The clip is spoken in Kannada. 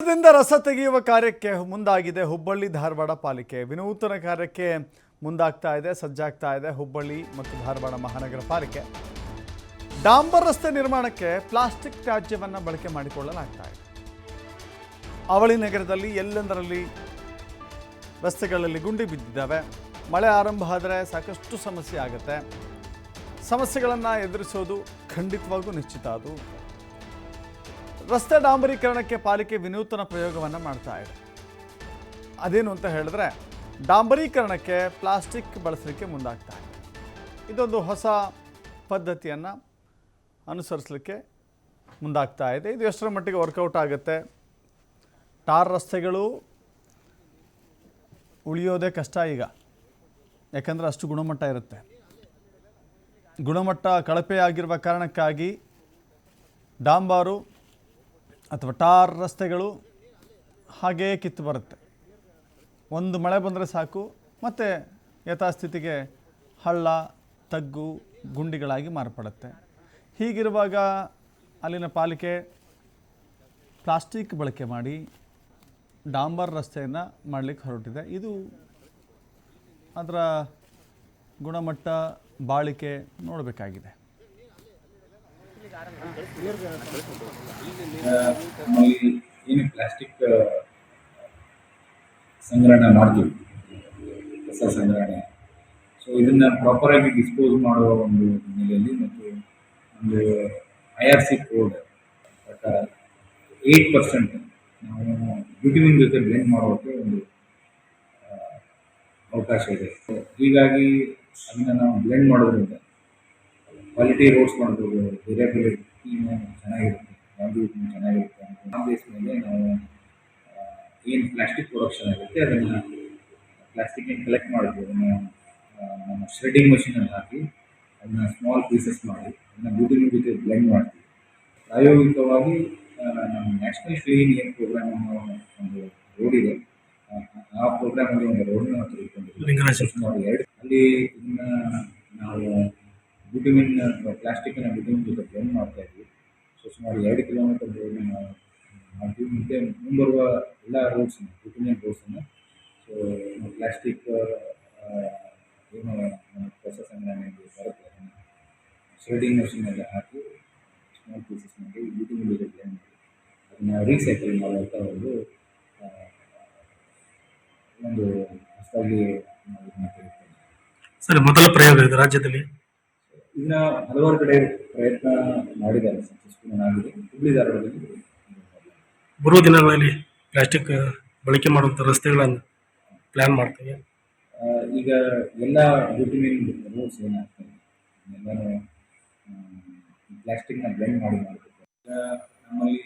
ದಿಂದ ರಸ ತೆಗೆಯುವ ಕಾರ್ಯಕ್ಕೆ ಮುಂದಾಗಿದೆ ಹುಬ್ಬಳ್ಳಿ ಧಾರವಾಡ ಪಾಲಿಕೆ. ವಿನೂತನ ಕಾರ್ಯಕ್ಕೆ ಮುಂದಾಗ್ತಾ ಇದೆ, ಸಜ್ಜಾಗ್ತಾ ಇದೆ ಹುಬ್ಬಳ್ಳಿ ಮತ್ತು ಧಾರವಾಡ ಮಹಾನಗರ ಪಾಲಿಕೆ. ಡಾಂಬರ್ ರಸ್ತೆ ನಿರ್ಮಾಣಕ್ಕೆ ಪ್ಲಾಸ್ಟಿಕ್ ತ್ಯಾಜ್ಯವನ್ನು ಬಳಕೆ ಮಾಡಿಕೊಳ್ಳಲಾಗ್ತಾ ಇದೆ. ಅವಳಿ ನಗರದಲ್ಲಿ ಎಲ್ಲೆಂದರಲ್ಲಿ ರಸ್ತೆಗಳಲ್ಲಿ ಗುಂಡಿ ಬಿದ್ದಿದ್ದಾವೆ. ಮಳೆ ಆರಂಭ ಆದರೆ ಸಾಕಷ್ಟು ಸಮಸ್ಯೆ ಆಗುತ್ತೆ. ಸಮಸ್ಯೆಗಳನ್ನು ಎದುರಿಸೋದು ಖಂಡಿತವಾಗೂ ನಿಶ್ಚಿತ. ಅದು ರಸ್ತೆ ಡಾಂಬರೀಕರಣಕ್ಕೆ ಪಾಲಿಕೆ ವಿನೂತನ ಪ್ರಯೋಗವನ್ನು ಮಾಡ್ತಾ ಇದೆ. ಅದೇನು ಅಂತ ಹೇಳಿದ್ರೆ, ಡಾಂಬರೀಕರಣಕ್ಕೆ ಪ್ಲಾಸ್ಟಿಕ್ ಬಳಸಲಿಕ್ಕೆ ಮುಂದಾಗ್ತಾ ಇದೆ. ಇದೊಂದು ಹೊಸ ಪದ್ಧತಿಯನ್ನು ಅನುಸರಿಸಲಿಕ್ಕೆ ಮುಂದಾಗ್ತಾ ಇದೆ. ಇದು ಎಷ್ಟರ ಮಟ್ಟಿಗೆ ವರ್ಕೌಟ್ ಆಗುತ್ತೆ? ಟಾರ್ ರಸ್ತೆಗಳು ಉಳಿಯೋದೇ ಕಷ್ಟ ಈಗ, ಯಾಕಂದರೆ ಅಷ್ಟು ಗುಣಮಟ್ಟ ಇರುತ್ತೆ. ಗುಣಮಟ್ಟ ಕಳಪೆ ಆಗಿರುವ ಕಾರಣಕ್ಕಾಗಿ ಡಾಂಬಾರು ಅಥವಾ ಟಾರ್ ರಸ್ತೆಗಳು ಹಾಗೇ ಕಿತ್ತು ಬರುತ್ತೆ. ಒಂದು ಮಳೆ ಬಂದರೆ ಸಾಕು, ಮತ್ತು ಯಥಾಸ್ಥಿತಿಗೆ ಹಳ್ಳ, ತಗ್ಗು, ಗುಂಡಿಗಳಾಗಿ ಮಾರ್ಪಡುತ್ತೆ. ಹೀಗಿರುವಾಗ ಅಲ್ಲಿನ ಪಾಲಿಕೆ ಪ್ಲಾಸ್ಟಿಕ್ ಬಳಕೆ ಮಾಡಿ ಡಾಂಬರ್ ರಸ್ತೆಯನ್ನು ಮಾಡಲಿಕ್ಕೆ ಹೊರಟಿದೆ. ಇದು ಅದರ ಗುಣಮಟ್ಟ, ಬಾಳಿಕೆ ನೋಡಬೇಕಾಗಿದೆ. ನಮ್ಮಲ್ಲಿ ಏನು ಪ್ಲಾಸ್ಟಿಕ್ ಸಂಗ್ರಹಣೆ ಮಾಡ್ತೀವಿ, ಹೊಸ ಸಂಗ್ರಹಣೆ, ಸೊ ಇದನ್ನು ಪ್ರಾಪರಾಗಿ ಡಿಸ್ಪೋಸ್ ಮಾಡುವ ಒಂದು ಹಿನ್ನೆಲೆಯಲ್ಲಿ ಮತ್ತು ಒಂದು IRC ಕೋಡ್ ಪ್ರಕಾರ 8% ನಾವು ಬ್ಯೂಟಿಮಿನ್ ಜೊತೆ ಬ್ಲೆಂಡ್ ಮಾಡೋಕ್ಕೆ ಒಂದು ಅವಕಾಶ ಇದೆ. ಹೀಗಾಗಿ ಅದನ್ನು ನಾವು ಬ್ಲೆಂಡ್ ಮಾಡೋದ್ರಿಂದ ಕ್ವಾಲಿಟಿ ರೋಡ್ಸ್ ಮಾಡ್ಬೋದು, ಡ್ಯೂರೇಬಿಲಿಟಿನೂ ಚೆನ್ನಾಗಿರುತ್ತೆ, ಲಾಂಜಿವಿಟಿ ಚೆನ್ನಾಗಿರುತ್ತೆ. ಆ ಬೇಸ್ ಮೇಲೆ ನಾವು ಏನು ಪ್ಲಾಸ್ಟಿಕ್ ಪ್ರೊಡಕ್ಷನ್ ಆಗುತ್ತೆ ಅದನ್ನು ಪ್ಲಾಸ್ಟಿಕ್ನ ಕಲೆಕ್ಟ್ ಮಾಡ್ತೀವಿ. ಅದನ್ನು ನಮ್ಮ ಶ್ರೆಡ್ಡಿಂಗ್ ಮಷೀನಲ್ಲಿ ಹಾಕಿ ಅದನ್ನು ಸ್ಮಾಲ್ ಪೀಸಸ್ ಮಾಡಿ ಅದನ್ನು ಬ್ಯೂಟಿಮಿನ್ ಜೊತೆ ಬ್ಲೆಂಡ್ ಮಾಡ್ತೀವಿ. ಪ್ರಾಯೋಗಿಕವಾಗಿ ನಮ್ಮ ನ್ಯಾಷನಲ್ ಕ್ಲೀನ್ ಏರ್ ಪ್ರೋಗ್ರಾಮ್ ಅನ್ನೋ ಒಂದು ರೋಡ್ ಇದೆ. ಆ ಪ್ರೋಗ್ರಾಮಲ್ಲಿ ಒಂದು ರೋಡನ್ನ ತೆಗೆದುಕೊಂಡಿದ್ದೀವಿ ಸುಮಾರು 2. ಅಲ್ಲಿ ಇದನ್ನು ನಾವು ಬ್ಯೂಟಿಮಿನ್ ಪ್ಲಾಸ್ಟಿಕ್ಕನ್ನು ಬ್ಯೂಟಿಮಿನ್ ಜೊತೆ ಬ್ಲೆಂಡ್ ಮಾಡ್ತಾ ಇದ್ವಿ. ಸೊ ಸುಮಾರು 2 ಕಿಲೋಮೀಟರ್ ರೋಡನ್ನ ನಾವು ಮಾಡ್ತೀವಿ. ಮತ್ತು ಮುಂಬರುವ ಎಲ್ಲ ರೋಡ್ಸನ್ನು, ಬ್ಯೂಟಿಮಿನ್ ರೋಡ್ಸನ್ನು, ಸೊ ಪ್ಲಾಸ್ಟಿಕ್ ಏನು ಹೊಸ ಸಂಗ್ರಹಣೆಗೆ ಬರುತ್ತೆ ಅದನ್ನು ಶ್ರೆಡ್ಡಿಂಗ್ ಮಷೀನಲ್ಲಿ ಹಾಕಿ ಸ್ಮಾಲ್ ಪೀಸಸ್ ಮಾಡಿ ಬ್ಯೂಟಿಮಿನ್ ಜೊತೆ ಬ್ಲೆಂಡ್ ಮಾಡಿ ಅದನ್ನು ರೀಸೈಕಲ್ ಮಾಡುವಂಥ ಒಂದು ಹೊಸದಾಗಿ ನಾವು ಇದನ್ನು ತೆಗೆದುಕೊಂಡು ಸರ್, ಮೊದಲ ಪ್ರಯೋಗ ಇದು ರಾಜ್ಯದಲ್ಲಿ. ಇದನ್ನ ಹಲವಾರು ಕಡೆ ಪ್ರಯತ್ನ ಮಾಡಿದ್ದಾರೆ, ಸಕ್ಸಸ್ಫುಲ್ ಆಗಿದೆ. ಹುಬ್ಬಳ್ಳಿ ಧಾರವಾಡದಲ್ಲಿ ಬರುವ ದಿನಗಳಲ್ಲಿ ಪ್ಲಾಸ್ಟಿಕ್ ಬಳಕೆ ಮಾಡುವಂಥ ರಸ್ತೆಗಳನ್ನು ಪ್ಲ್ಯಾನ್ ಮಾಡ್ತೇವೆ. ಈಗ ಎಲ್ಲ ಬ್ಯೂಟಿಮಿನ್ ರೋಡ್ಸ್ ಏನಾಗ್ತದೆ ಎಲ್ಲರೂ ಪ್ಲಾಸ್ಟಿಕ್ನ ಬ್ಲೆಂಡ್ ಮಾಡಬೇಕು. ಈಗ ನಮ್ಮಲ್ಲಿ